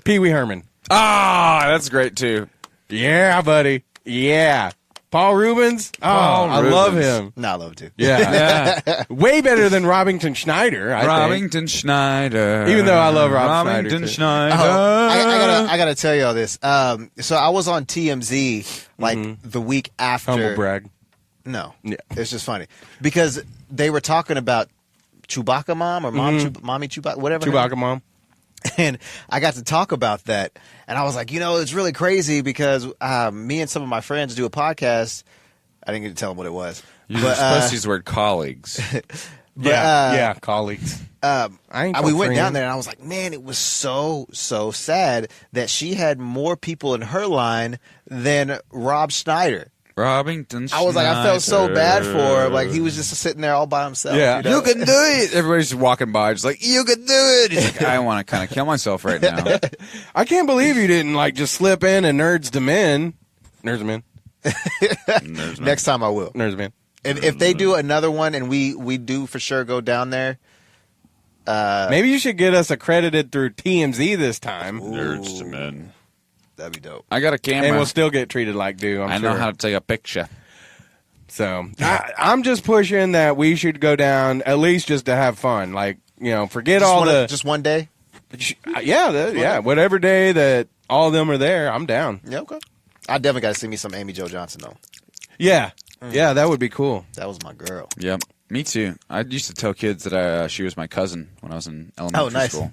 Pee Wee Herman. Ah, that's great, too. Yeah, buddy. Yeah. Paul Rubens. Oh, Paul I love Rubens. him. No, I love to. Yeah. Way better than Robington Schneider, I think. Robington Schneider. Even though I love Rob Schneider, Robington too. Schneider. I gotta tell y'all this. So I was on TMZ the week after. Humble brag. No, Yeah. it's just funny because they were talking about Chewbacca mom or mommy Chewbacca, whatever. her Chewbacca name. mom. And I got to talk about that, and I was like, it's really crazy because me and some of my friends do a podcast. I didn't get to tell them what it was. You're supposed to use the word colleagues. Yeah, colleagues. We went down there, and I was like, man, it was so sad that she had more people in her line than Rob Schneider. Robington Schneider. I was like, I felt so bad for him. Like, he was just sitting there all by himself. Yeah. You can do it. Everybody's just walking by, just like, you can do it. He's like, I want to kind of kill myself right now. I can't believe you didn't just slip in a Nerdz II Men. Nerdz II Men. Next time I will. Nerdz II Men. If they do another one and we do for sure go down there. Maybe you should get us accredited through TMZ this time. Nerdz II Men. That'd be dope. I got a camera. And we'll still get treated like due, I'm sure. know how to take a picture. So I'm just pushing that we should go down at least just to have fun. Forget just one day? whatever day that all of them are there, I'm down. Yeah, okay. I definitely got to see me some Amy Jo Johnson, though. Yeah. Yeah, that would be cool. That was my girl. Yep. Me too. I used to tell kids that she was my cousin when I was in elementary school.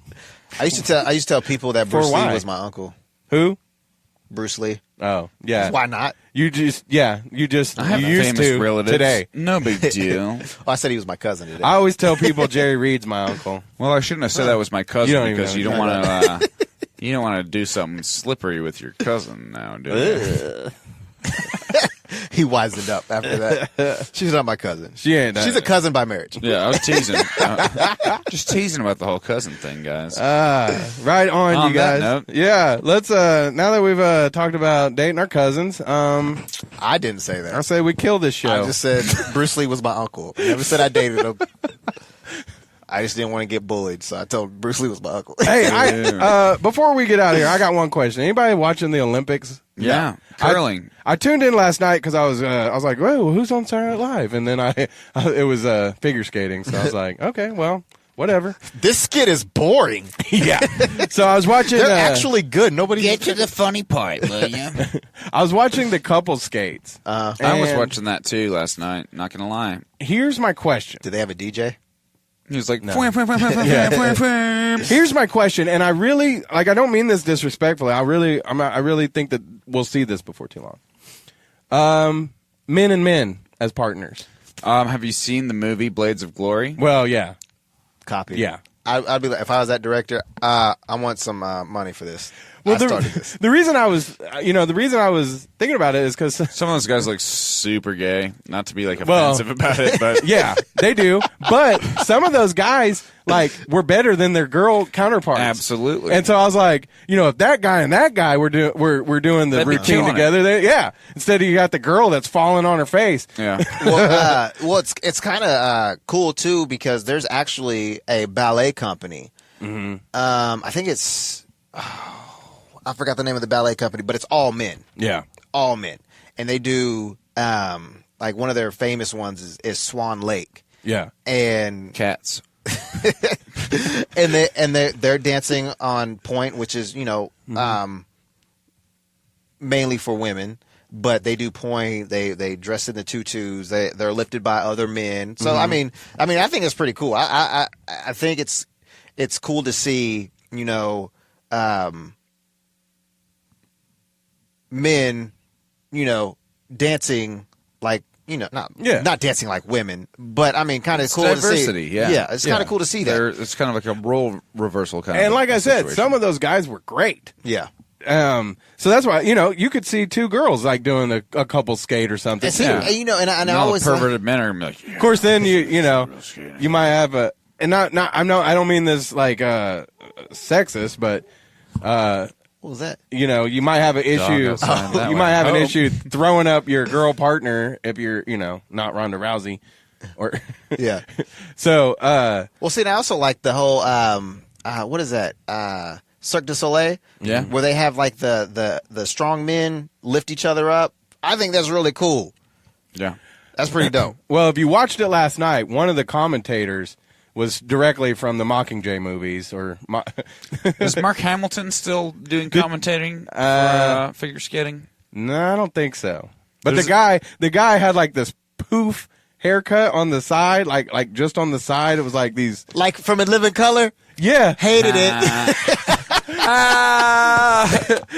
I used to tell people that Bruce Lee why? was my uncle. Who? Bruce Lee. Oh, yeah. Why not? I have famous to relatives today. No big deal. Well, I said he was my cousin today. I always tell people Jerry Reed's my uncle. Well, I shouldn't have said that was my cousin You don't even because know you don't want to. You don't want to do something slippery with your cousin now, do you? He wisened up after that. She's not my cousin. She ain't that. She's a cousin by marriage. Yeah, I was teasing. Just teasing about the whole cousin thing, guys. Right on, you that guys. note. Yeah, let's now that we've talked about dating our cousins, I didn't say that. I say we kill this show. I just said Bruce Lee was my uncle. I never said I dated him. I just didn't want to get bullied, so I told Bruce Lee was my uncle. Hey, before we get out of here, I got one question. Anybody watching the Olympics? Yeah, curling. I tuned in last night because I was like, "Whoa, who's on Saturday Night Live?" And then it was figure skating, so I was like, "Okay, well, whatever." This skit is boring. Yeah. So I was watching. They're actually good. Nobody Get to the funny part, will you? I was watching the couple skates. I was watching that too last night. Not gonna lie. Here's my question. Did they have a DJ? He was like, Here's my question, and I really I don't mean this disrespectfully. I really think that we'll see this before too long. Men and men as partners. Have you seen the movie Blades of Glory? Well, yeah. Copy. Yeah. I'd be like, if I was that director, I want some money for this. Well, I started this. the reason I was thinking about it is because Some of those guys look super gay. Not to be offensive about it, but yeah, they do. But some of those guys were better than their girl counterparts. Absolutely. And so I was like, if that guy and that guy were doing the They'd be routine killing together, instead of you got the girl that's falling on her face. yeah. Well, it's kind of cool too because there's actually a ballet company. Mm-hmm. I think it's I forgot the name of the ballet company, but it's all men. Yeah. All men, and they do like one of their famous ones is Swan Lake. Yeah. And Cats. and they're dancing on point, which is mainly for women, but they do point. They dress in the tutus. They're lifted by other men. So I mean, I think it's pretty cool. I think it's cool to see men dancing like. Not dancing like women, but I mean, kind of cool diversity, to see. Yeah, it's kind of cool to see that. It's kind of like a role reversal kind and of. And like I said, situation. some of those guys were great. Yeah. So that's why you could see two girls like doing a couple skate or something. And I always perverted men are like. Of course, then you might have a and not I don't mean this like sexist, but. What was that? You might have an issue. You might have an issue throwing up your girl partner if you're, not Ronda Rousey, or yeah. So, well, see, and I also like the whole what is that? Cirque du Soleil. Yeah. Where they have like the strong men lift each other up. I think that's really cool. Yeah, that's pretty dope. Well, if you watched it last night, one of the commentators was directly from the Mockingjay movies, or is Mark Hamilton still doing commentating for figure skating? No, I don't think so. But the guy had like this poof haircut on the side, like just on the side. It was like these, like from In Living Color. Yeah, hated it.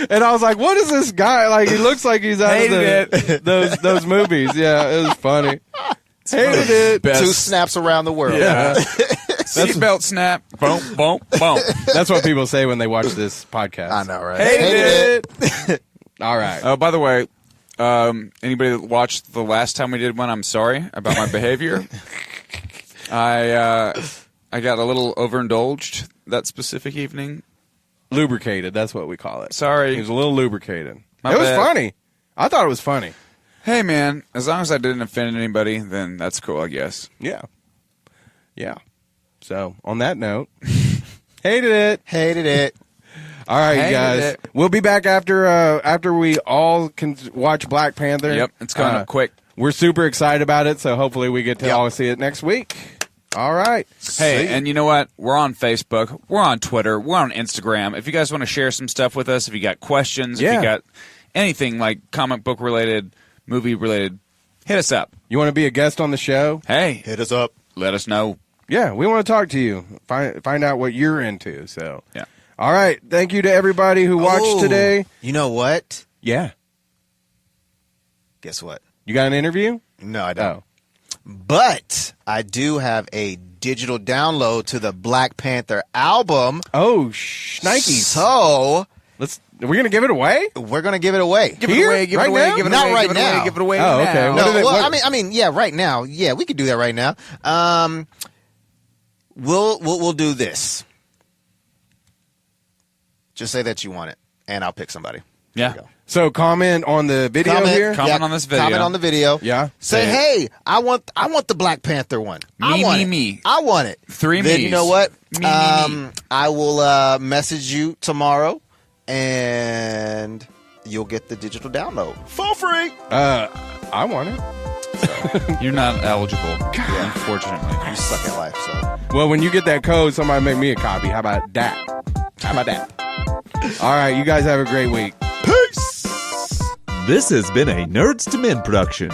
And I was like, "What is this guy like? He looks like he's out of those movies." Yeah, it was funny. Hated it. Best. 2 snaps around the world. Yeah. Seatbelt snap. Boom, boom, boom. That's what people say when they watch this podcast. I know, right? Hated it. All right. Oh, by the way, anybody that watched the last time we did one, I'm sorry about my behavior. I got a little overindulged that specific evening. Lubricated, that's what we call it. Sorry. He was a little lubricated. My it was bad. funny. I thought it was funny. Hey, man, as long as I didn't offend anybody, then that's cool, I guess. Yeah. Yeah. So, on that note, hated it. Hated it. All right, you guys. We'll be back after we all can watch Black Panther. Yep, it's coming up quick. We're super excited about it, so hopefully we get to all see it next week. All right. Hey, and you know what? We're on Facebook. We're on Twitter. We're on Instagram. If you guys want to share some stuff with us, if you got questions, if you got anything like comic book related, movie related, hit us up. You want to be a guest on the show? Hey, hit us up. Let us know. Yeah, we want to talk to you. Find out what you're into. So, yeah. All right. Thank you to everybody who watched today. You know what? Yeah. Guess what? You got an interview? No, I don't. But I do have a digital download to the Black Panther album. Oh, shnikes. So we're gonna give it away. We're gonna give it away. Give it away. Give it away. Give it Not away. right give it now. Away, give it away. Oh, okay. No, well, I mean, yeah, right now. Yeah, we could do that right now. We'll do this. Just say that you want it, and I'll pick somebody. Yeah. So comment on the video here. Comment on this video. Comment on the video. Yeah. Say, hey, I want the Black Panther one. Me. I want it. 3 Then me's. you know what? Me. I will message you tomorrow, and you'll get the digital download for free. I want it. You're not eligible, unfortunately. You suck at life, so. Well, when you get that code, somebody make me a copy. How about that? All right, you guys have a great week. Peace. This has been a Nerdz II Men production.